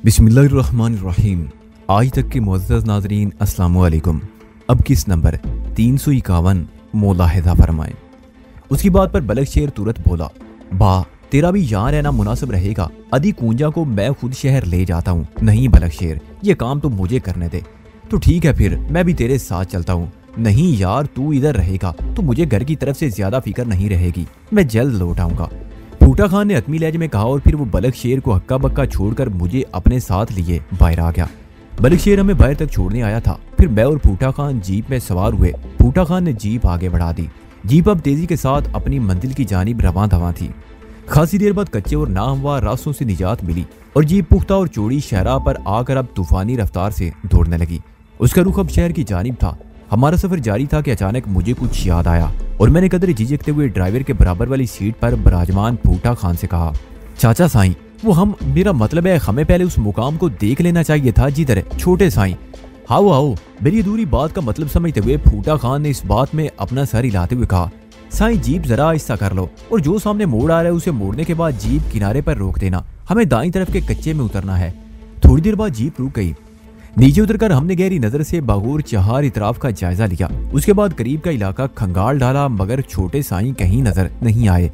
बिस्मिल्लाहिर्रहमानिर्रहीम। आज तक के मुअज़्ज़ज़ नाज़रीन अस्सलाम वालेकुम। अब किस नंबर 351 मुलाहिज़ा फरमाएं। उसकी बात पर बलक शेर तुरंत बोला, बा तेरा भी यहाँ रहना मुनासिब रहेगा। अदी कूंजा को मैं खुद शहर ले जाता हूँ। नहीं बलक शेर, ये काम तो मुझे करने दे। तो ठीक है, फिर मैं भी तेरे साथ चलता हूँ। नहीं यार, तू इधर रहेगा तो मुझे घर की तरफ से ज्यादा फिक्र नहीं रहेगी। मैं जल्द लौट आऊंगा। फूटा खान ने हतमी लहजे में कहा और फिर वो बलक शेर को हक्का बक्का छोड़कर मुझे अपने साथ लिए बाहर आ गया। बलक शेर हमें बाहर तक छोड़ने आया था। फिर मैं और फूटा खान जीप में सवार हुए। फूटा खान ने जीप आगे बढ़ा दी। जीप अब तेजी के साथ अपनी मंजिल की जानिब रवां दवां थी। खासी देर बाद कच्चे और नाहमवार रास्तों से निजात मिली और जीप पुख्ता और चौड़ी शहरा पर आकर अब तूफानी रफ्तार से दौड़ने लगी। उसका रुख अब शहर की जानिब था। हमारा सफर जारी था कि अचानक मुझे कुछ याद आया और मैंने कदर झिझकते हुए ड्राइवर के बराबर वाली सीट पर विराजमान फूटा खान से कहा, चाचा साईं, वो हम, मेरा मतलब है हमें पहले उस मुकाम को देख लेना चाहिए था जिधर छोटे साईं। आओ आओ। मेरी अधूरी बात का मतलब समझते हुए फूटा खान ने इस बात में अपना सर हिलाते हुए कहा, साईं जीप जरा आहिस्ता कर लो और जो सामने मोड़ आ रहा है उसे मोड़ने के बाद जीप किनारे पर रोक देना। हमें दाईं तरफ के कच्चे में उतरना है। थोड़ी देर बाद जीप रुक गई। नीचे उतरकर हमने गहरी नजर से बागोर चहार इतराफ का जायजा लिया। उसके बाद करीब का इलाका खंगाल डाला, मगर छोटे साईं कहीं नजर नहीं आए।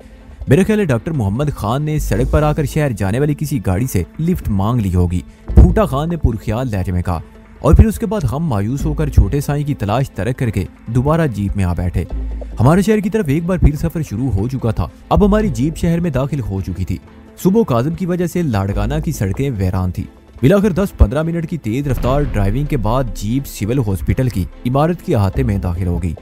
मेरे ख्याल है डॉक्टर मोहम्मद खान ने सड़क पर आकर शहर जाने वाली किसी गाड़ी से लिफ्ट मांग ली होगी। फूटा खान ने पुरख्याल लहजे में कहा और फिर उसके बाद हम मायूस होकर छोटे साईं की तलाश तरक करके दोबारा जीप में आ बैठे। हमारे शहर की तरफ एक बार फिर सफर शुरू हो चुका था। अब हमारी जीप शहर में दाखिल हो चुकी थी। सुबह काज़िम की वजह से लाड़काना की सड़कें वैरान थी। मिलाकर 10-15 मिनट की तेज रफ्तार ड्राइविंग के बाद जीप सिविल हॉस्पिटल की इमारत के अहाते में दाखिल हो गई।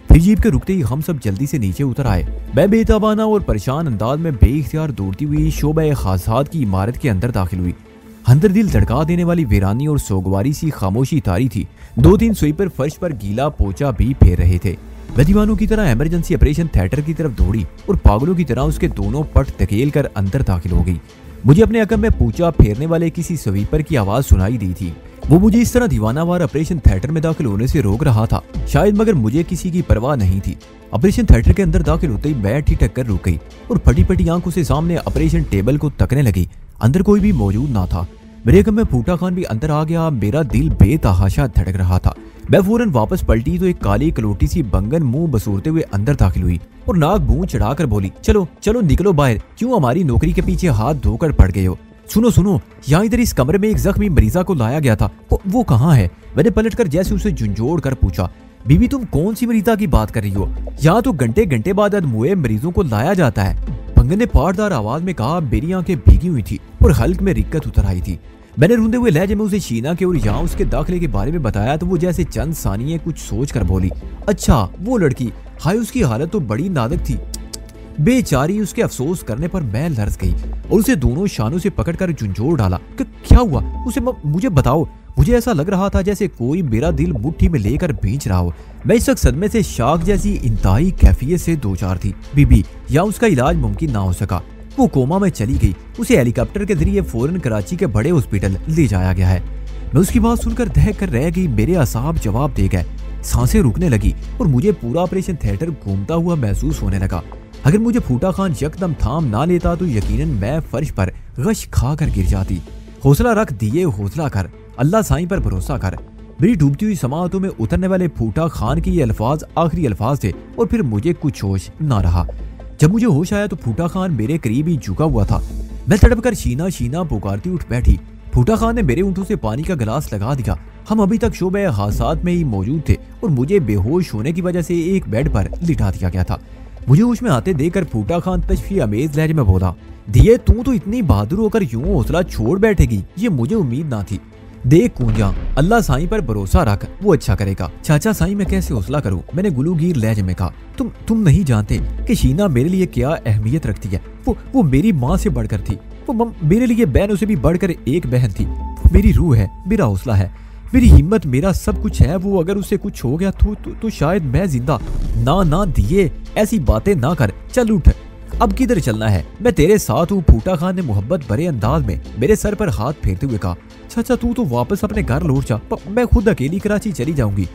फिर जीप के रुकते ही हम सब जल्दी से नीचे उतर आए। मैं बेताबाना और परेशान अंदाज में बेइख्तियार दौड़ती हुई शोबा खासात की इमारत के अंदर दाखिल हुई। अंदर दिल धड़का देने वाली वीरानी और सोगवारी सी खामोशी तारी थी। 2-3 स्वीपर फर्श पर गीला पोचा भी फेर रहे थे। मैं दीवानों की तरह इमरजेंसी ऑपरेशन थिएटर की तरफ दौड़ी और पागलों की तरह उसके दोनों पट धकेल कर अंदर दाखिल हो गई। मुझे अपने अकम में पूछा फेरने वाले किसी स्वीपर की आवाज सुनाई दी थी। वो मुझे इस तरह दीवानावार ऑपरेशन थिएटर में दाखिल होने से रोक रहा था शायद, मगर मुझे किसी की परवाह नहीं थी। ऑपरेशन थिएटर के अंदर दाखिल होते ही मैं ठिठक कर रुक गई और फटी फटी आंखों से सामने ऑपरेशन टेबल को तकने लगी। अंदर कोई भी मौजूद ना था। मेरे अकम में फूटा खान भी अंदर आ गया। मेरा दिल बेतहाशा धड़क रहा था। मैं फौरन वापस पलटी तो एक काली कलोटी सी बंगन मुंह बसूरते हुए अंदर दाखिल हुई और नाक भूं चढ़ाकर बोली, चलो चलो निकलो बाहर। क्यों हमारी नौकरी के पीछे हाथ धोकर पड़ गए हो? सुनो सुनो, यहाँ इधर इस कमरे में एक जख्मी मरीजा को लाया गया था। वो कहाँ है? मैंने पलटकर जैसे उसे झुंझोड़ कर पूछा, बीबी तुम कौन सी मरीजा की बात कर रही हो? यहाँ तो घंटे घंटे बाद अधमुए मरीजों को लाया जाता है। बंगन ने पाटदार आवाज में कहा। मेरी आंखें भीगी हुई थी और हल्क में रिक्कत उतर आई थी। मैंने रूंधे हुए लहजे में उसे शीना के और यहाँ उसके दाखिले के बारे में बताया तो वो जैसे चंद सानिये कुछ सोच कर बोली, अच्छा वो लड़की, हाय उसकी हालत तो बड़ी नाजुक थी बेचारी। उसके अफसोस करने पर मैं लर्ज गई और उसे दोनों शानों से पकड़कर झुंझोड़ डाला। क्या हुआ उसे? मुझे बताओ। मुझे ऐसा लग रहा था जैसे कोई मेरा दिल मुट्ठी में लेकर भींच रहा हो। मैं इस वक्त सदमे से शाक जैसी इंतहाई कैफियत से दो चार थी। बीबी, या उसका इलाज मुमकिन ना हो सका। वो कोमा में चली गई। उसे हेलीकॉप्टर के जरिए फौरन कराची के बड़े हॉस्पिटल ले जाया गया है। मैं उसकी बात सुनकर दहक कर रह गई। मेरे असाब जवाब दे गए। सांसें रुकने लगी और मुझे पूरा ऑपरेशन थिएटर घूमता हुआ महसूस होने लगा। अगर मुझे फूटा खान यकदम थाम ना लेता तो यकीनन मैं फर्श पर गश खा कर गिर जाती। हौसला रख दिए, हौसला कर, अल्लाह साईं पर भरोसा कर। मेरी डूबती हुई समाअतों में उतरने वाले फूटा खान के ये अल्फाज आखिरी अल्फाज थे और फिर मुझे कुछ होश ना रहा। जब मुझे होश आया तो फूटा खान मेरे करीब ही झुका हुआ था। मैं तड़प कर शीना शीना पुकारती उठ बैठी। फूटा खान ने मेरे ऊँटों से पानी का गिलास लगा दिया। हम अभी तक शोबे हादसात में ही मौजूद थे और मुझे बेहोश होने की वजह से एक बेड पर लिटा दिया गया था। मुझे होश में आते देखकर फूटा खान तशफी अमेज लहजे में बोला, दिए तू तो इतनी बहादुर होकर यूं हौसला छोड़ बैठेगी, ये मुझे उम्मीद ना थी। देख कूंजा, अल्लाह साईं पर भरोसा रख, वो अच्छा करेगा। चाचा साईं मैं कैसे हौसला करूं? मैंने गुलूगीर लहजे में कहा। तुम नहीं जानते कि शीना मेरे लिए क्या अहमियत रखती है। वो मेरी माँ से बढ़कर थी। वो मेरे लिए बहनों से भी बढ़कर एक बहन थी। मेरी रूह है, मेरा हौसला है, मेरी हिम्मत, मेरा सब कुछ है। वो अगर उसे कुछ हो गया तो शायद मैं जिंदा ना दिए, ऐसी बातें ना कर, चल उठ। अब किधर चलना है? मैं तेरे साथ हूँ। फूटा खान ने मोहब्बत भरे अंदाज में मेरे सर पर हाथ फेरते हुए कहा, चाचा तू तो वापस अपने घर लौट जा, मैं खुद अकेली कराची चली जाऊंगी।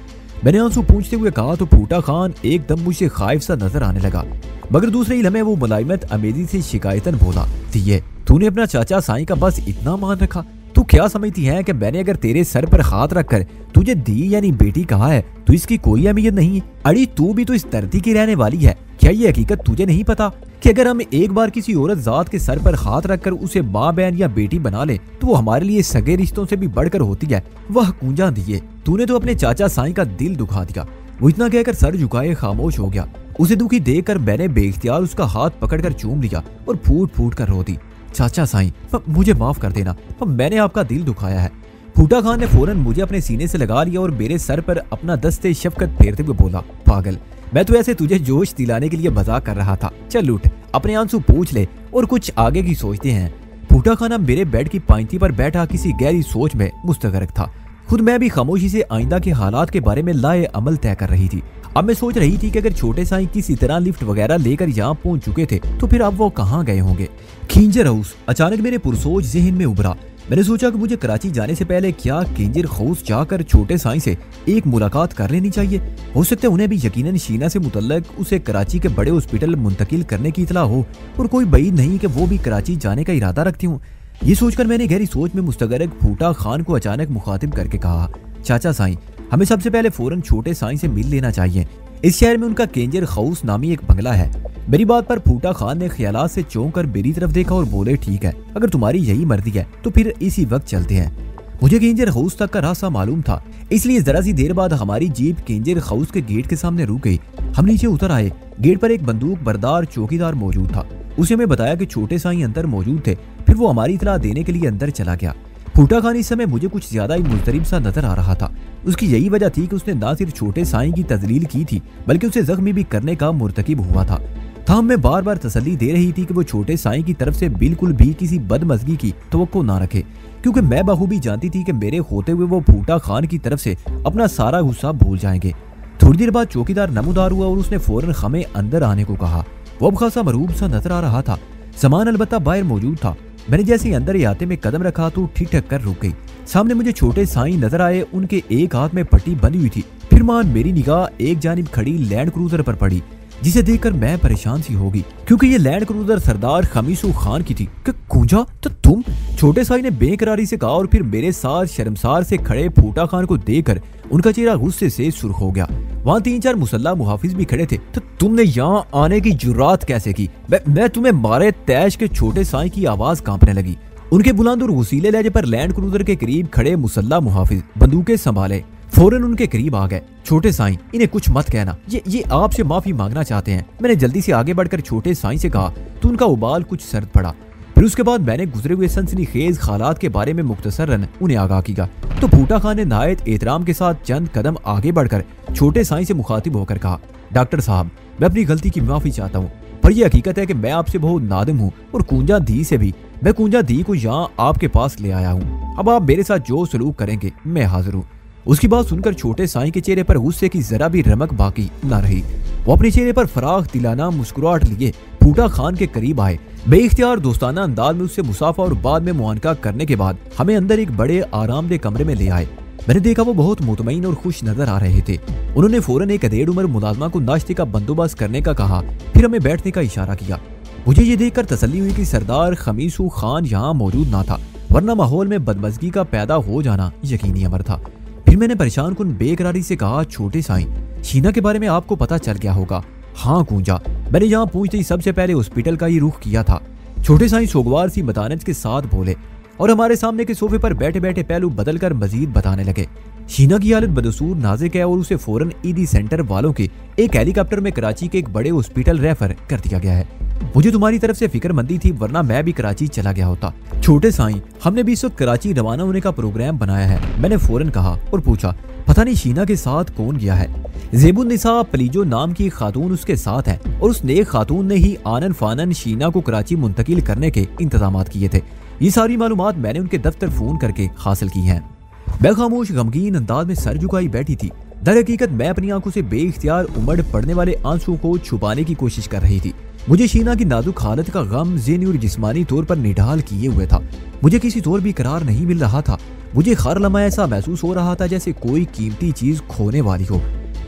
मैंने आंसू पूछते हुए कहा तो फूटा खान एकदम मुझे खाइफ सा नजर आने लगा, मगर दूसरे ही लम्हे वो मुलायमत अमेजी से शिकायतन बोला, दिए तूने अपना चाचा साईं का बस इतना मान रखा? तू क्या समझती है कि मैंने अगर तेरे सर पर हाथ रखकर तुझे दी यानी बेटी कहा है तो इसकी कोई अहमियत नहीं है? अड़ी तू भी तो इस धरती की रहने वाली है। क्या ये हकीकत तुझे नहीं पता कि अगर हम एक बार किसी औरत जात के सर पर हाथ रखकर उसे माँ बहन या बेटी बना ले तो वो हमारे लिए सगे रिश्तों से भी बढ़कर होती है। वह कूंजा दिए, तूने तो अपने चाचा साईं का दिल दुखा दिया। वो इतना कहकर सर झुकाए खामोश हो गया। उसे दुखी देखकर मैंने बेइख्तियार उसका हाथ पकड़कर चूम लिया और फूट फूट कर रो दी। चाचा साईं, मुझे माफ कर देना, मैंने आपका दिल दुखाया है। फूटा खान ने फौरन मुझे अपने सीने से लगा लिया और मेरे सर पर अपना दस्ते शफकत फेरते हुए बोला, पागल, मैं तो ऐसे तुझे जोश दिलाने के लिए मजाक कर रहा था। चल उठ, अपने आंसू पूछ ले और कुछ आगे की सोचते हैं। फूटा खाना मेरे बेड की पांती पर बैठा किसी गहरी सोच में मुस्तगरक था। खुद मैं भी खामोशी से आइंदा के हालात के बारे में लाए अमल तय कर रही थी। अब मैं सोच रही थी कि अगर छोटे साईं किसी तरह लिफ्ट वगैरह लेकर यहाँ पहुंच चुके थे तो फिर अब वो कहाँ गए होंगे। खिंजर हाउस अचानक मेरे पुरसोच जहन में उभरा। मैंने सोचा कि मुझे कराची जाने से पहले क्या खिंजर हाउस जाकर छोटे साईं से एक मुलाकात कर लेनी चाहिए। हो सकता है उन्हें भी यकीनन शीना से मुतल्लक उसे कराची के बड़े हॉस्पिटल मुंतकिल करने की इतला हो और कोई बईद नहीं कि वो भी कराची जाने का इरादा रखती हूँ। ये सोचकर मैंने गहरी सोच में मुस्तगरक फूटा खान को अचानक मुखातिब करके कहा, चाचा साईं, हमें सबसे पहले फौरन छोटे साईं से मिल लेना चाहिए। इस शहर में उनका केंजर हाउस नामी एक बंगला है। मेरी बात पर फूटा खान ने ख्यालात से चौंक कर मेरी तरफ देखा और बोले, ठीक है, अगर तुम्हारी यही मर्जी है तो फिर इसी वक्त चलते हैं। मुझे केंजर हाउस तक का रास्ता मालूम था, इसलिए जरा सी देर बाद हमारी जीप केंजर हाउस के गेट के सामने रुक गई। हम नीचे उतर आए। गेट पर एक बंदूक बरदार चौकीदार मौजूद था। उसे हमें बताया कि छोटे साईं अंदर मौजूद थे। फिर वो हमारी इतला देने के लिए अंदर चला गया। फूटा खान इस समय मुझे कुछ ज्यादा ही मुस्तरिब सा नजर आ रहा था। उसकी यही वजह थी कि उसने न सिर्फ छोटे साईं की तजलील की थी बल्कि उसे जख्मी भी करने का मुर्तकिब हुआ था। मैं बार बार तसल्ली दे रही थी कि वो छोटे साईं की तरफ से बिल्कुल भी किसी बदमजगी की तवक्को ना रखे, क्योंकि मैं बखूबी जानती थी कि मेरे होते हुए वो फूटा खान की तरफ से अपना सारा गुस्सा भूल जाएंगे। थोड़ी देर बाद चौकीदार नमूदार हुआ और उसने फौरन हमें अंदर आने को कहा। वो अब खासा मरूब सा नजर आ रहा था। सामान अलबत्ता बाहर मौजूद था। मैंने जैसे ही अंदर ही आते में कदम रखा तो ठिठक कर रुक गई। सामने मुझे छोटे साईं नजर आए। उनके एक हाथ में पट्टी बंधी हुई थी। फिर मान मेरी निगाह एक जानिब खड़ी लैंड क्रूजर पर पड़ी, जिसे देखकर मैं परेशान सी होगी, क्योंकि ये लैंड क्रूजर सरदार खमीसू खान की थी। कि कूंजा, तो तुम? छोटे साईं ने बेकरारी से कहा और फिर मेरे साथ शर्मसार से खड़े फूटा खान को देखकर उनका चेहरा गुस्से से सुर्ख हो गया। वहाँ 3-4 मुसल्ला मुहाफिज भी खड़े थे। तो तुमने यहाँ आने की जुर्रात कैसे की? मैं तुम्हें मारे तैश के छोटे साईं की आवाज कांपने लगी। उनके बुलंद और वसीले लहजे पर लैंड क्रूजर के करीब खड़े मुसल्ला मुहाफिज बंदूकें संभाले फौरन उनके करीब आ गए। छोटे साईं, इन्हें कुछ मत कहना, ये आपसे माफी मांगना चाहते हैं। मैंने जल्दी से आगे बढ़कर छोटे साईं से कहा तो उनका उबाल कुछ सर्द पड़ा। फिर उसके बाद मैंने गुजरे हुए सनसनीखेज हालात के बारे में मुख्तसरन उन्हें आगाह किया। तो फूटा खान ने नहायत एहतराम के साथ चंद कदम आगे बढ़कर छोटे साईं से मुखातिब होकर कहा, डॉक्टर साहब, मैं अपनी गलती की माफी चाहता हूँ, पर यह हकीकत है कि मैं आपसे बहुत नादिम हूँ और कूंजा दी से भी। मैं कूंजा दी को यहाँ आपके पास ले आया हूँ। अब आप मेरे साथ जो सलूक करेंगे मैं हाजिर हूँ। उसकी बात सुनकर छोटे साईं के चेहरे पर गुस्से की जरा भी रमक बाकी न रही। वो अपने चेहरे पर फराख दिलाना मुस्कुराहट लिए फूटा खान के करीब आए। बेइख्तियार दोस्ताना अंदाज में उससे मुसाफा और बाद में मुआनका करने के बाद हमें अंदर एक बड़े आरामदेह कमरे में ले आए। मैंने देखा वो बहुत मुतमईन और खुश नजर आ रहे थे। उन्होंने फौरन एक अधेड़ उम्र मुलाजमा को नाश्ते का बंदोबस्त करने का कहा, फिर हमें बैठने का इशारा किया। मुझे ये देखकर तसल्ली हुई कि सरदार खमीसू खान यहाँ मौजूद ना था, वरना माहौल में बदमजगी का पैदा हो जाना यकीनी अमर था। फिर मैंने परेशान कुन बेकरारी से कहा, छोटे साईं, शीना के बारे में आपको पता चल गया होगा? हाँ कूंजा, मैंने यहाँ पहुंचते ही सबसे पहले हॉस्पिटल का ही रुख किया था। छोटे साईं सोगवार सी मतानत के साथ बोले और हमारे सामने के सोफे पर बैठे बैठे पहलू बदलकर मजीद बताने लगे। शीना की हालत बदसूर नाजुक है और उसे फौरन ईदी सेंटर वालों के एक हेलीकॉप्टर में कराची के एक बड़े हॉस्पिटल रेफर कर दिया गया है। मुझे तुम्हारी तरफ से फिक्रमंदी थी, वरना मैं भी कराची चला गया होता। छोटे साईं, हमने भी इस वक्त कराची रवाना होने का प्रोग्राम बनाया है। मैंने फौरन कहा और पूछा, पता नहीं शीना के साथ कौन गया है? ज़ेबुन्निसा पलीजो नाम की खातून उसके साथ है और उस नेक खातून ने ही आनन फानन शीना को कराची मुंतकिल करने के इंतजाम किए थे। ये सारी मालूमात मैंने उनके दफ्तर फोन करके हासिल की हैं। मैं खामोश गमगीन अंदाज में सर झुकाई बैठी थी। दर हकीकत मैं अपनी आंखों से बेइख्तियार उमड़ पड़ने वाले आंसुओं को छुपाने की कोशिश कर रही थी। मुझे शीना की नाजुक हालत का गम ज़हनी और जिस्मानी तौर पर निढाल किए हुए था। मुझे किसी तौर भी करार नहीं मिल रहा था। मुझे हर लम्हा ऐसा महसूस हो रहा था जैसे कोई कीमती चीज खोने वाली हो।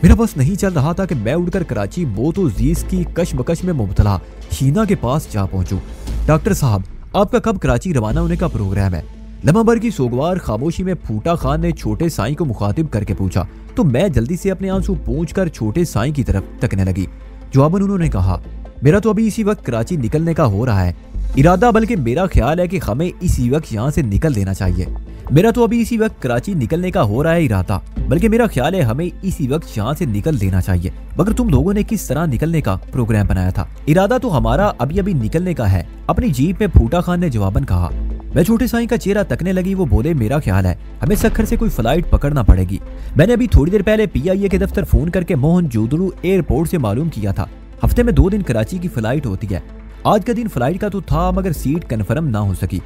मेरा बस नहीं चल रहा था कि मैं उड़कर कराची मौत और जीस की कशमकश में मुब्तला शीना के पास जा पहुंचूं। डॉक्टर साहब, आपका कब कराची रवाना होने का प्रोग्राम है? लम्हा भर की सोगवार खामोशी में फूटा खान ने छोटे साईं को मुखातिब करके पूछा तो मैं जल्दी से अपने आंसू पोंछकर छोटे साईं की तरफ तकने लगी। जवाबन उन्होंने कहा, मेरा तो अभी इसी वक्त कराची निकलने का हो रहा है इरादा, बल्कि मेरा ख्याल है कि हमें इसी वक्त यहाँ से निकल देना चाहिए। मेरा तो अभी इसी वक्त कराची निकलने का हो रहा है इरादा, बल्कि मेरा ख्याल है हमें इसी वक्त यहाँ से निकल देना चाहिए। मगर तुम लोगों ने किस तरह निकलने का प्रोग्राम बनाया था? इरादा तो हमारा अभी अभी निकलने का है, अपनी जीप में फूटा खान ने जवाबन कहा। मैं छोटे साईं का चेहरा तकने लगी। वो बोले, मेरा ख्याल है हमें सक्खर से कोई फ्लाइट पकड़ना पड़ेगी। मैंने अभी थोड़ी देर पहले PIA के दफ्तर फोन करके मोहनजोदड़ो एयरपोर्ट से मालूम किया था, हफ्ते में 2 दिन कराची की फ्लाइट होती है। आज का दिन फ्लाइट का तो था मगर सीट कंफर्म ना हो सकी।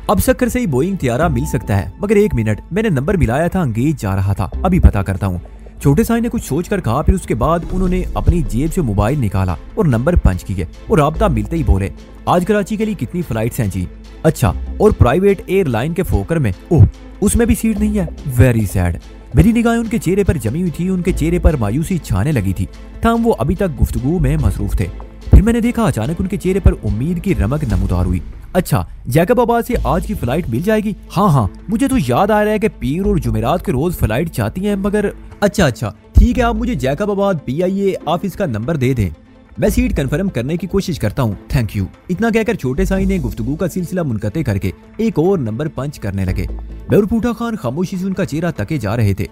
अब सक्खर से ही बोइंग त्यारा मिल सकता है, मगर 1 मिनट, मैंने नंबर मिलाया था, अंगेज जा रहा था, अभी पता करता हूँ। छोटे साईं ने कुछ सोचकर कहा, फिर उसके बाद उन्होंने अपनी जेब से मोबाइल निकाला और नंबर पंच किए और राब्ता मिलते ही बोले, आज कराची के लिए कितनी फ्लाइट्स हैं जी? अच्छा, और प्राइवेट एयरलाइन के फोकर में? ओह, उसमें भी सीट नहीं है। Very sad. मेरी निगाहें उनके चेहरे पर जमी हुई थी, उनके चेहरे पर मायूसी छाने लगी थी। ताहम वो अभी तक गुफ्तगू में मसरूफ थे। फिर मैंने देखा अचानक उनके चेहरे पर उम्मीद की रमक नमूदार हुई। अच्छा, जैकबाबाद से आज की फ्लाइट मिल जाएगी? हाँ, मुझे तो याद आ रहा है कि पीर और जुमेरात के रोज फ्लाइट जाती हैं, मगर अच्छा, ठीक है, आप मुझे जैकबाबाद PIA ऑफिस का नंबर दे दें, मैं सीट कंफर्म करने की कोशिश करता हूँ, थैंक यू। इतना कहकर छोटे साईं ने गुफ्तगू का सिलसिला मुनक़ते करके एक और नंबर पंच करने लगे। मैं और फूटा खान खामोशी से उनका चेहरा तके जा रहे थे।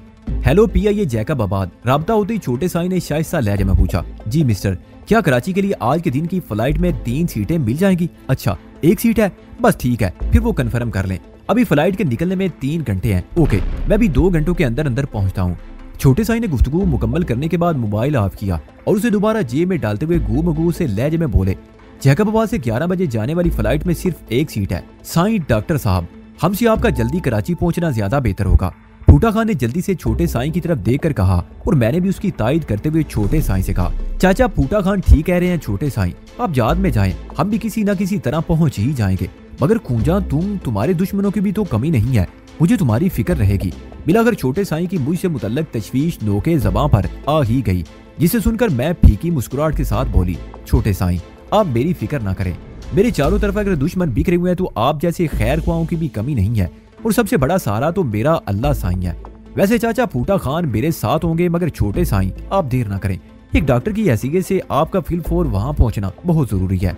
Hello PIA Jacobabad. राब्ता होते ही छोटे साईं ने शाइस्ता लहजे में पूछा, जी मिस्टर, क्या कराची के लिए आज के दिन की फ्लाइट में 3 सीटें मिल जाएंगी? अच्छा, 1 सीट है, बस ठीक है, फिर वो कंफर्म कर लें। अभी फ्लाइट के निकलने में 3 घंटे हैं। ओके, मैं भी 2 घंटों के अंदर अंदर पहुंचता हूँ। छोटे साईं ने गुफ्तगू मुकम्मल करने के बाद मोबाइल ऑफ किया और उसे दोबारा जेब में डालते हुए गूमगू से लहजे में बोले, जैकबाबाद से 11 बजे जाने वाली फ्लाइट में सिर्फ 1 सीट है। साईं डॉक्टर साहब, हमसे आपका जल्दी कराची पहुंचना ज्यादा बेहतर होगा। फूटा खान ने जल्दी से छोटे साईं की तरफ देखकर कहा और मैंने भी उसकी तायद करते हुए छोटे साईं से कहा, चाचा फूटा खान ठीक कह रहे हैं छोटे साईं, आप याद में जाएं, हम भी किसी न किसी तरह पहुंच ही जाएंगे। मगर खूंजा, तुम्हारे दुश्मनों की भी तो कमी नहीं है, मुझे तुम्हारी फिक्र रहेगी। मिलाकर छोटे साईं की मुझसे मुतल्लक तशवीश नोके ज़बां पर आ ही गई, जिसे सुनकर मैं फीकी मुस्कुराहट के साथ बोली, छोटे साईं आप मेरी फिक्र ना करें, मेरे चारों तरफ अगर दुश्मन बिखरे हुए हैं तो आप जैसे खैर ख्वाहों की भी कमी नहीं है, और सबसे बड़ा सहारा तो मेरा अल्लाह साईं है। वैसे चाचा फूटा खान मेरे साथ होंगे, मगर छोटे साईं आप देर ना करें, एक डॉक्टर की हैसियत से आपका फिलफोर वहाँ पहुँचना बहुत जरूरी है।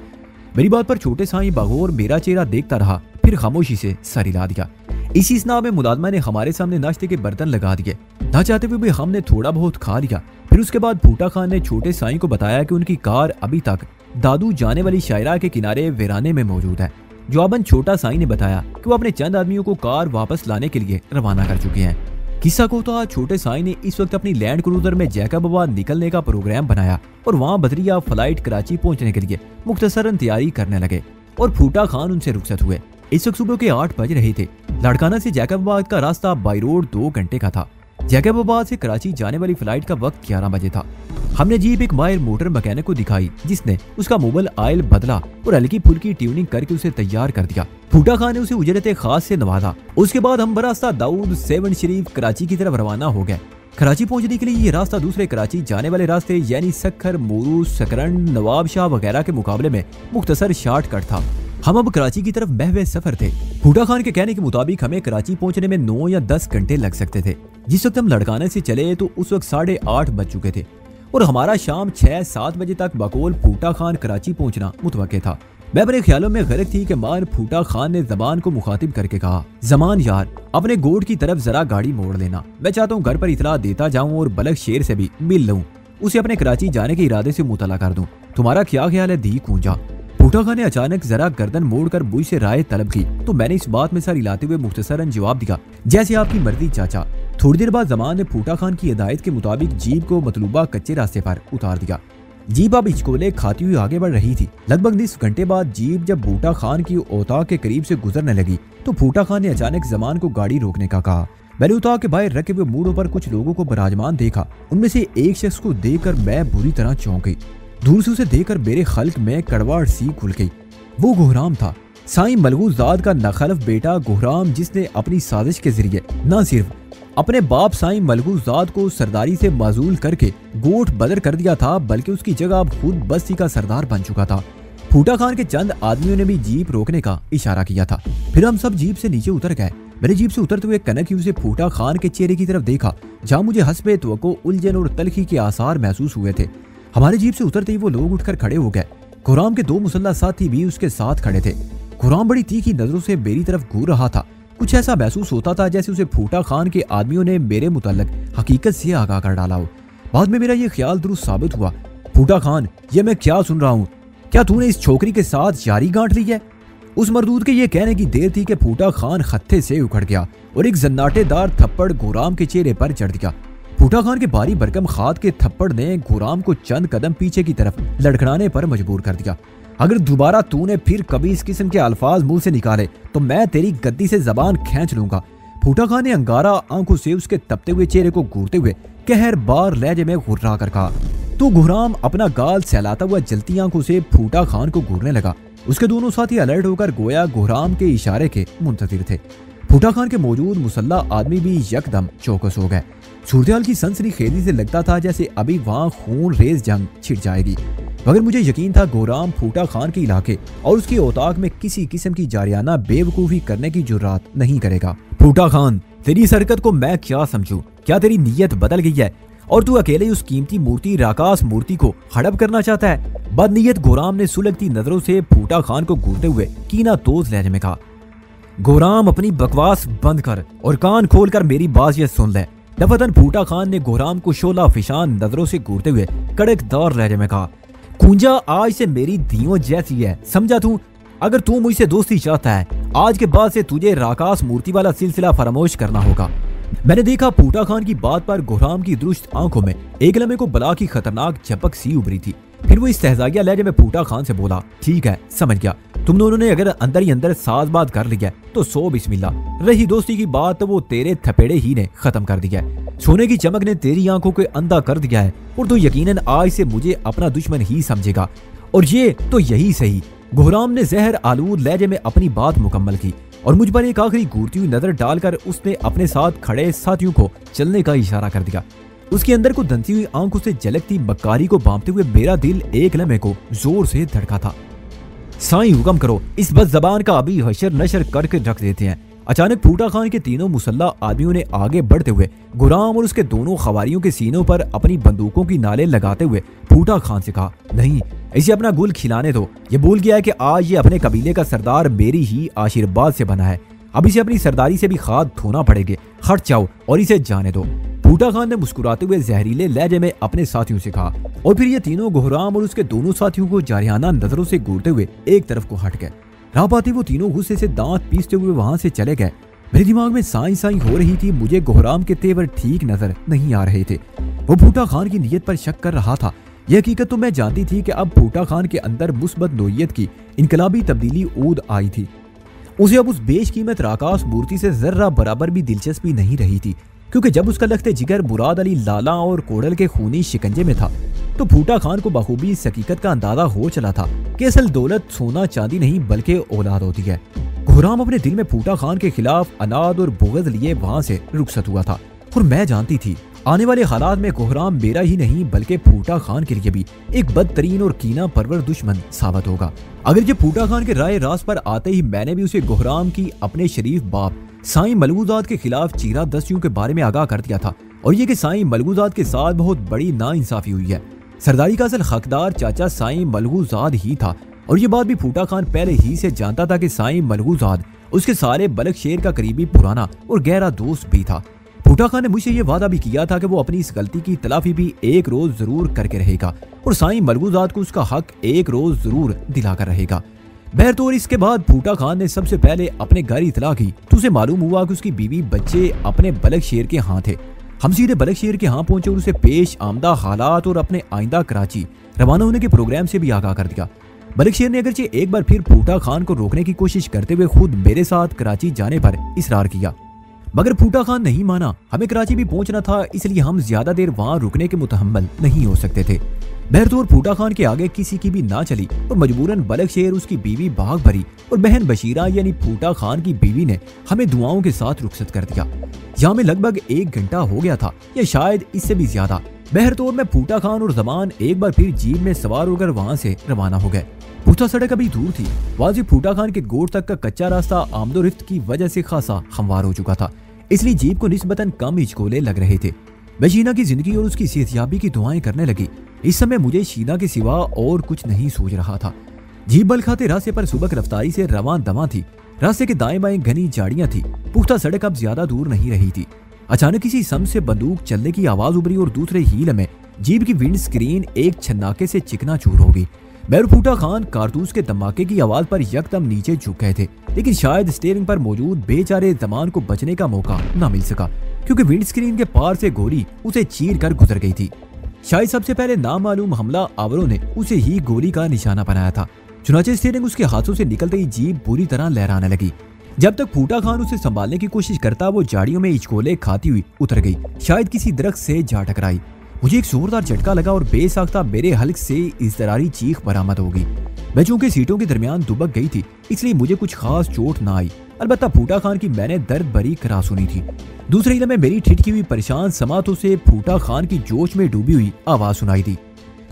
मेरी बात पर छोटे साईं बागौर मेरा चेहरा देखता रहा, फिर खामोशी से सर हिला दिया। इसी स्नाह में मुलाजमा ने हमारे सामने नाश्ते के बर्तन लगा दिए। ना चाहते हुए भी हमने थोड़ा बहुत खा लिया। फिर उसके बाद फूटा खान ने छोटे साईं को बताया कि उनकी कार अभी तक दादू जाने वाली शायरा के किनारे वीराने में मौजूद है। जवाबन छोटा साईं ने बताया कि वो अपने चंद आदमियों को कार वापस लाने के लिए रवाना कर चुके हैं। किस्सा को तो आज छोटे साईं ने इस वक्त अपनी लैंड क्रूजर में जैकबाबाद निकलने का प्रोग्राम बनाया और वहाँ बदरिया फ्लाइट कराची पहुँचने के लिए मुख्तसरन तैयारी करने लगे और फूटा खान उनसे रुखसत हुए। इस वक्त सुबह के 8 बज रहे थे। लाड़काना से जैकबाबाद का रास्ता बाई रोड 2 घंटे का था। जैकबाबाद से कराची जाने वाली फ्लाइट का वक्त 11 बजे था। हमने जीप एक माहिर मोटर मैकेनिक को दिखाई, जिसने उसका मोबाइल ऑयल बदला और हल्की फुल्की ट्यूनिंग करके उसे तैयार कर दिया। फूटा खान ने उसे उजरत खास से नवाजा। उसके बाद हम बरास्ता दाऊद 7 शरीफ कराची की तरफ रवाना हो गए। कराची पहुंचने के लिए ये रास्ता दूसरे कराची जाने वाले रास्ते यानी सक्खर, मोरू, सकरन, नवाब शाह वगैरह के मुकाबले में मुख्तसर शॉर्टकट था। हम अब कराची की तरफ महवे सफर थे। फूटा खान के कहने के मुताबिक हमें कराची पहुंचने में 9 या 10 घंटे लग सकते थे। जिस वक्त हम लड़काने से चले तो उस वक्त 8:30 बज चुके थे और हमारा शाम 6-7 बजे तक बकौल फूटा खान कराची पहुंचना मुतवक्के था। मैं अपने ख्यालों में गर्क थी कि मार फूटा खान ने जमान को मुखातिब करके कहा, जमान यार अपने गोड की तरफ जरा गाड़ी मोड़ लेना, मैं चाहता हूँ घर पर इतला देता जाऊँ और बलक शेर से भी मिल लूँ, उसे अपने कराची जाने के इरादे से मुतला कर दूं। तुम्हारा क्या ख्याल है दी कूंजा? फूटा खान ने अचानक जरा गर्दन मोड़कर बुई से राय तलब की तो मैंने इस बात में सर हिलाते हुए मुख्तसरन जवाब दिया, जैसे आपकी मर्जी चाचा। थोड़ी देर बाद जमान ने फूटा खान की हिदायत के मुताबिक जीप को मतलूबा कच्चे रास्ते पर उतार दिया। जीप अब हिचकोले खाती हुई आगे बढ़ रही थी। लगभग 20 घंटे बाद जीप जब फूटा खान की ओता के करीब से गुजरने लगी तो फूटा खान ने अचानक जमान को गाड़ी रोकने का कहा। मैंने उतार के बाहर रखे हुए मूडों पर कुछ लोगों को बराजमान देखा। उनमें से एक शख्स को देखकर मैं बुरी तरह चौंक गई। दूर से उसे देखकर मेरे खल्क में कड़वाहट सी खुल गई। वो गुहराम था, साईं मलगूज़ाद का नाखलफ बेटा गुहराम, जिसने अपनी साजिश के जरिए न सिर्फ अपने बाप साईं मलगूज़ाद को सरदारी से माजूल करके गोठ बदर कर दिया था, बल्कि उसकी जगह अब खुद बस्ती का सरदार बन चुका था। फूटा खान के चंद आदमियों ने भी जीप रोकने का इशारा किया था। फिर हम सब जीप से नीचे उतर गए। मैंने जीप से उतरते हुए कनक से फूटा खान के चेहरे की तरफ देखा, जहाँ मुझे हस्बे तवक्को उलझन और तलखी के आसार महसूस हुए थे। हमारे जीप से उतरते ही वो लोग उठकर खड़े हो गए। खुराम के 2 मुसल्ला साथी भी उसके साथ खड़े थे। खुराम बड़ी तीखी नजरों से मेरी तरफ घूर रहा था। कुछ ऐसा महसूस होता था जैसे उसे फूटा खान के आदमियों ने मेरे मुताल्लिक हकीकत से आगाह कर डाला हो। बाद में मेरा ये ख्याल दुरुस्त साबित हुआ। फूटा खान, ये मैं क्या सुन रहा हूँ? क्या तूने इस छोकरी के साथ यारी गांठ ली है? उस मरदूद के ये कहने की देर थी कि फूटा खान खत्ते से उखड़ गया और एक जन्नाटेदार थप्पड़ गुराम के चेहरे पर चढ़ दिया। फूटा खान के भारी भरकम खाद के थप्पड़ ने गुराम को चंद कदम पीछे की तरफ लड़खड़ाने पर मजबूर कर दिया। अगर दोबारा तूने फिर कभी इस किस्म के अल्फाज मुंह से निकाले तो मैं तेरी गद्दी से जबान खींच लूंगा। फूटा खान ने अंगारा आंखों से उसके तपते हुए चेहरे को घूरते हुए कहर बार लहजे में घुर्रा कर कहा। तो गुराम अपना गाल सहलाता हुआ जलती आंखों से फूटा खान को घूरने लगा। उसके दोनों साथी अलर्ट होकर गोया गुराम के इशारे के मुंतजिर थे। फूटा खान के मौजूद मुसल्ला आदमी भी यकदम चौकस हो गए। सूरत की सनसनी खेजी से लगता था जैसे अभी वहां खून रेज जंग छिड़ जाएगी। मगर मुझे यकीन था गुराम फूटा खान के इलाके और उसके औताक में किसी किस्म की जारियाना बेवकूफी करने की जुर्रात नहीं करेगा। फूटा खान, तेरी इस हरकत को मैं क्या समझूं? क्या तेरी नीयत बदल गई है और तू अकेले उस कीमती मूर्ति राकास मूर्ति को हड़प करना चाहता है? बदनीयत गुराम ने सुलगती नजरों से फूटा खान को घूरते हुए कीना तोज लहजे में कहा। गुराम, अपनी बकवास बंद कर और कान खोलकर मेरी बात सुन ले। दफतन फूटा खान ने गुराम को शोला फिशान नजरों से घूरते हुए कड़कदार लहजे में कहा। कुंजा आज से मेरी दियों जैसी है, समझा तू? अगर तू मुझसे दोस्ती चाहता है, आज के बाद से तुझे राकास मूर्ति वाला सिलसिला फरामोश करना होगा। मैंने देखा फूटा खान की बात पर गुराम की दुरुस्त आंखों में एक लम्हे को बला की खतरनाक झपक सी उभरी थी। फिर वो इस्तेहज़ाइया लहजे में फूटा खान से बोला, ठीक है, समझ गया। तुम दोनों ने अगर अंदर ही अंदर साज बात कर लिया तो सो बिस्मिल्लाह। रही दोस्ती की बात तो वो तेरे थपेड़े ही ने खत्म कर दिया है। सोने की चमक ने तेरी आंखों को अंधा कर दिया है और तो यकीनन आज से मुझे अपना दुश्मन ही समझेगा। और ये तो यही सही। गुराम ने जहर आलूद लहजे में अपनी बात मुकम्मल की और मुझ पर एक आखिरी घूरती हुई नजर डालकर उसने अपने साथ खड़े साथियों को चलने का इशारा कर दिया। उसके अंदर को धंसी हुई आंखों से झलकती मक्कारी को बांधते हुए मेरा दिल एक लम्हे को जोर से धड़का था। साईं, हुक्म करो, इस बद जबान का अभी हशर नशर करके रख देते हैं। अचानक फूटा खान के तीनों मुसल्ला आदमियों ने आगे बढ़ते हुए गुराम और उसके दोनों खवारियों के सीनों पर अपनी बंदूकों की नाले लगाते हुए फूटा खान से कहा, नहीं, इसे अपना गुल खिलाने दो। ये भूल गया है कि आज ये अपने कबीले का सरदार मेरी ही आशीर्वाद से बना है। अब इसे अपनी सरदारी से भी खाद धोना पड़ेगा। हट जाओ और इसे जाने दो। फूटा खान ने मुस्कुराते हुए जहरीले लहजे में अपने साथियों से कहा और फिर ये तीनों गुराम और उसके दोनों साथियों को जारियाना नजरों से घूरते हुए एक तरफ को हट गए। राह पाते वो तीनों गुस्से से दांत पीसते हुए वहां से चले गए। मेरे दिमाग में साई साई हो रही थी। मुझे गुराम के तेवर ठीक नजर नहीं आ रहे थे। वो फूटा खान की नीयत पर शक कर रहा था। यह हकीकत तो मैं जानती थी कि अब फूटा खान के अंदर मुस्बत नोयत की इनकलाबी तब्दीली ऊद आई थी। उसे अब उस बेशकीमत राकास मूर्ति से जर्रा बराबर भी दिलचस्पी नहीं रही थी, क्योंकि जब उसका लख्ते जिगर मुराद अली लाला और कोडल के खूनी शिकंजे में था तो फूटा खान को बखूबी इस हकीकत का अंदाजा हो चला था कि असल दौलत सोना चांदी नहीं बल्कि औलाद होती है। गुराम अपने दिल में फूटा खान के खिलाफ अनाद और बुग़्ज़ लिए वहां से रुखसत हुआ था और मैं जानती थी आने वाले हालात में गुराम मेरा ही नहीं बल्कि फूटा खान के लिए भी एक बदतरीन और कीना परवर दुश्मन साबित होगा। अगर ये फूटा खान के राय रास्त पर आते ही मैंने भी उसे गुराम की अपने शरीफ बाप साईं मलगूजाद के खिलाफ चीरा दस्तियों के बारे में आगाह कर दिया था और ये कि साईं मलगूजाद के साथ बहुत बड़ी नाइंसाफी हुई है। सरदारी का असल हकदार चाचा साईं मलगूजाद ही था और ये बात भी फूटा खान पहले ही से जानता था कि साईं मलगूजाद उसके सारे बलक शेर का करीबी पुराना और गहरा दोस्त भी था। फूटा खान ने मुझसे ये वादा भी किया था कि वो अपनी इस गलती की तलाफी भी एक रोज जरूर करके रहेगा और साईं मलगूजाद को उसका हक एक रोज जरूर दिलाकर रहेगा। बहरतौर इसके बाद फूटा खान ने सबसे पहले अपने घर इतला की तो उसे मालूम हुआ कि उसकी बीवी बच्चे अपने बलक शेर के यहाँ थे। हम सीधे बलक शेर के यहाँ पहुंचे और उसे पेश आमदा हालात और अपने आइंदा कराची रवाना होने के प्रोग्राम से भी आगाह कर दिया। बलक शेर ने अगरचे एक बार फिर फूटा खान को रोकने की कोशिश करते हुए खुद मेरे साथ कराची जाने पर इसरार किया, मगर फूटा खान नहीं माना। हमें कराची भी पहुंचना था, इसलिए हम ज्यादा देर वहां रुकने के मुतहम्मल नहीं हो सकते थे। बहरतौर फूटा खान के आगे किसी की भी ना चली और मजबूरन बलक शेर, उसकी बीवी भाग भरी और बहन बशीरा यानी फूटा खान की बीवी ने हमें दुआओं के साथ रुखसत कर दिया। यहाँ में लगभग 1 घंटा हो गया था या शायद इससे भी ज्यादा। बहरतौर में फूटा खान और जमान एक बार फिर जीप में सवार होकर वहां से रवाना हो गए। पुख्ता सड़क अभी दूर थी। वहां से फूटा खान के गोट तक का कच्चा रास्ता आमदोरफ्त की वजह से खासा हमवार हो चुका था, इसलिए जीप को निस्बतन कम हिचकोले लग रहे थे। मैं शीना की जिंदगी और उसकी सेहतयाबी की दुआएं करने लगी। इस समय मुझे शीना के सिवा और कुछ नहीं सोच रहा था। जीप बल खाते रास्ते पर सुबह रफ्तारी से रवां दवां थी। रास्ते के दाएं बाएं घनी झाड़ियां थी। पुख्ता सड़क अब ज्यादा दूर नहीं रही थी। अचानक किसी सम से बंदूक चलने की आवाज उभरी और दूसरे हील में जीप की विंड स्क्रीन एक छन्नाके से चिकनाचूर हो गई। मैं और फूटा खान कारतूस के धमाके की आवाज पर यकदम नीचे झुक गए थे, लेकिन शायद स्टीयरिंग पर मौजूद बेचारे जमान को बचने का मौका न मिल सका, क्योंकि विंड स्क्रीन के पार से गोली उसे चीर कर गुजर गई थी। शायद सबसे पहले नामालूम हमला आवरों ने उसे ही गोली का निशाना बनाया था। चुनाचे स्टीयरिंग उसके हाथों से निकलते ही जीप बुरी तरह लहराने लगी। जब तक फूटा खान उसे संभालने की कोशिश करता, वो झाड़ियों में हिचकोले खाती हुई उतर गई, शायद किसी दरख्त से जा टकराई। मुझे एक जोरदार झटका लगा और बेसाख्ता मेरे हल्क से इज़्तिरारी चीख बरामद हो गई। मैं चूंकि सीटों के दरमियान दुबक गई थी, इसलिए मुझे कुछ खास चोट ना आई। अलबत्ता फूटा खान की मैंने दर्द भरी करा सुनी थी। दूसरे इलम में मेरी ठिठकी हुई परेशान समातों से फूटा खान की जोश में डूबी हुई आवाज सुनाई दी,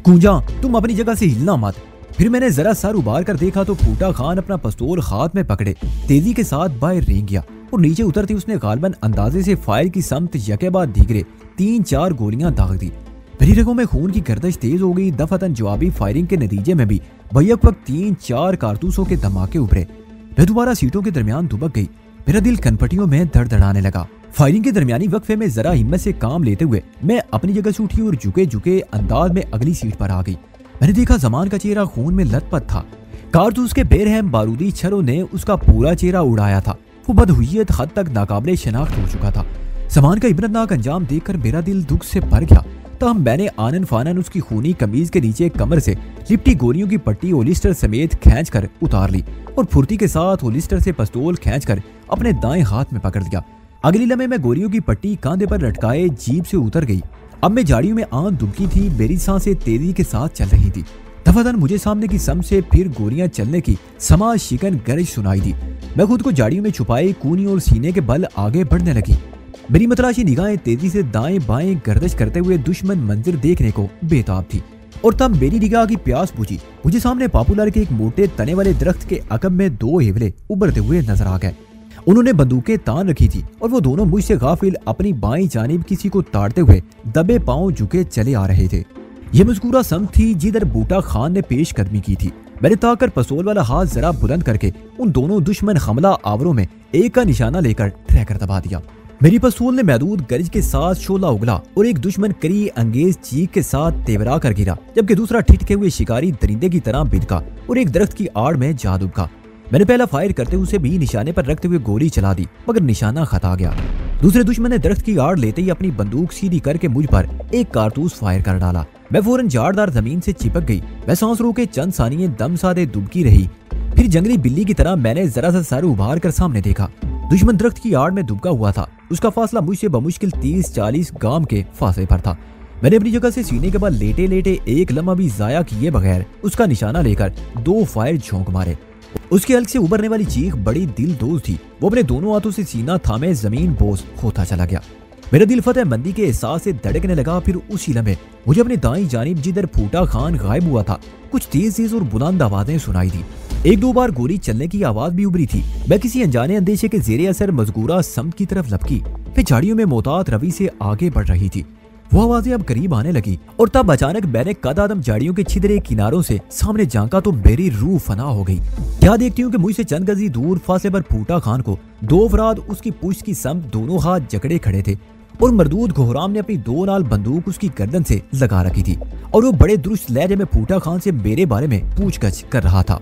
कूंजा तुम अपनी जगह से हिलना मत। फिर मैंने जरा सर उबार कर देखा तो फूटा खान अपना पिस्तौल हाथ में पकड़े तेजी के साथ बाहर रेंग गया और नीचे उतरते उसने गालबन अंदाजे से फायर की समत यके बाद दीगरे 3-4 गोलियां दाग दी। मेरी रगों में खून की गर्दिश तेज हो गई। दफातन जवाबी फायरिंग के नतीजे में भी बैक वक्त 3-4 कारतूसों के धमाके उभरे। मैं दोबारा सीटों के दरमियान दुबक गई। मेरा दिल कनपटियों में धड़धड़ाने लगा। फायरिंग के दरमियानी वक्फे में जरा हिम्मत से काम लेते हुए मैं अपनी जगह से उठी और झुके झुके अंदाज में अगली सीट पर आ गई। मैंने देखा जमान का चेहरा खून में लथपथ था। कारतूस के बेरहम बारूदी छरों ने उसका पूरा चेहरा उड़ाया था। वो बदहुइयत हद तक नाकाबिले शनाख्त हो चुका था। जमान का इबरतनाक अंजाम देखकर मेरा दिल दुख से भर गया। तब मैंने आनन फानन उसकी खूनी कमीज के नीचे कमर से लिपटी गोलियों की पट्टी होलिस्टर समेत खींचकर उतार ली और फुर्ती के साथ होलिस्टर से पिस्तौल खींचकर अपने दाएं हाथ में पकड़ लिया। अगली लम्हे में गोलियों की पट्टी कांधे पर लटकाए जीप से उतर गई। अब मैं झाड़ियों में आंख दुबकी थी। मेरी सांसें तेजी के साथ चल रही थी। दफादन मुझे सामने की सम से फिर गोलियां चलने की समा शिकन गरज सुनाई दी। मैं खुद को झाड़ियों में छुपाए कूनी और सीने के बल आगे बढ़ने लगी। मेरी मतराशी निगाहें तेजी से दाएं बाएं गर्दिश करते हुए दुश्मन मंजिर देखने को बेताब थी। और तब मेरी निगाह की प्यास बुझी। मुझे सामने पॉपुलर के एक मोटे तने वाले दरख्त के अकब में 2 हेवले उभरते हुए नजर आ गए। उन्होंने बंदूकें तान रखी थी और वो दोनों मुझसे गाफिल अपनी बाईं जानिब किसी को ताड़ते हुए दबे पांव झुके चले आ रहे थे। ये मज़कूरा सम थी जिधर बूटा खान ने पेश कदमी की थी। मैंने ताकर पिस्तौल वाला हाथ जरा बुलंद करके उन दोनों दुश्मन हमला आवरों में एक का निशाना लेकर ट्रैकर दबा दिया। मेरी पिस्तौल ने महदूद गरज के साथ शोला उगला और एक दुश्मन करी अंगेज चीख के साथ तेवरा कर गिरा, जबकि दूसरा ठिठके हुए शिकारी दरिंदे की तरह बिदका और एक दरख्त की आड़ में जा दुबका। मैंने पहला फायर करते उसे भी निशाने पर रखते हुए गोली चला दी, मगर निशाना खता गया। दूसरे दुश्मन ने दरख्त की आड़ लेते ही अपनी बंदूक सीधी करके मुझ पर एक कारतूस फायर कर डाला। मैं फौरन झाड़दार जमीन से चिपक गई। मैं सांस रोके चंद सानिये दम साधे दुबकी रही। फिर जंगली बिल्ली की तरह मैंने जरा सा सर उभार कर सामने देखा। दुश्मन दरख्त की आड़ में दुबका हुआ था। उसका फासला मुझसे बमुश्किल 30-40 गाम के फासले पर था। मैंने अपनी जगह से सीने के बल लेटे लेटे एक लम्हा भी जाया किए बगैर उसका निशाना लेकर 2 फायर झोंक मारे। उसके हल्क से उभरने वाली चीख बड़ी दिलदोज थी। वो अपने दोनों हाथों से सीना थामे जमीन बोझ होता चला गया। मेरा दिल फतेह मंदी के एहसास से धड़कने लगा। फिर उसी लम्हे मुझे अपनी दाईं जानिब जिधर फूटा खान गायब हुआ था कुछ तेज और बुलंद आवाजें सुनाई दी। 1-2 बार गोली चलने की आवाज भी उभरी थी। मैं किसी अनजाने अंदेशे के जेरे असर मजगूरा समत की तरफ लपकी। मैं झाड़ियों में मोहतात रवि से आगे बढ़ रही थी। वो आवाजें अब करीब आने लगी और तब अचानक मैंने कदम झाड़ियों के छिदरे किनारों से सामने झांका तो मेरी रूह फना हो गई। क्या देखती हूँ कि मुझसे चंद गजी दूर फासले पर फूटा खान को 2 अफराद उसकी पुश्त की समत दोनों हाथ जकड़े खड़े थे और मरदूद घोहराम ने अपनी 2 नाल बंदूक उसकी गर्दन से लगा रखी थी और वो बड़े दुरुस्त लहजे में फूटा खान से मेरे बारे में पूछगछ कर रहा था।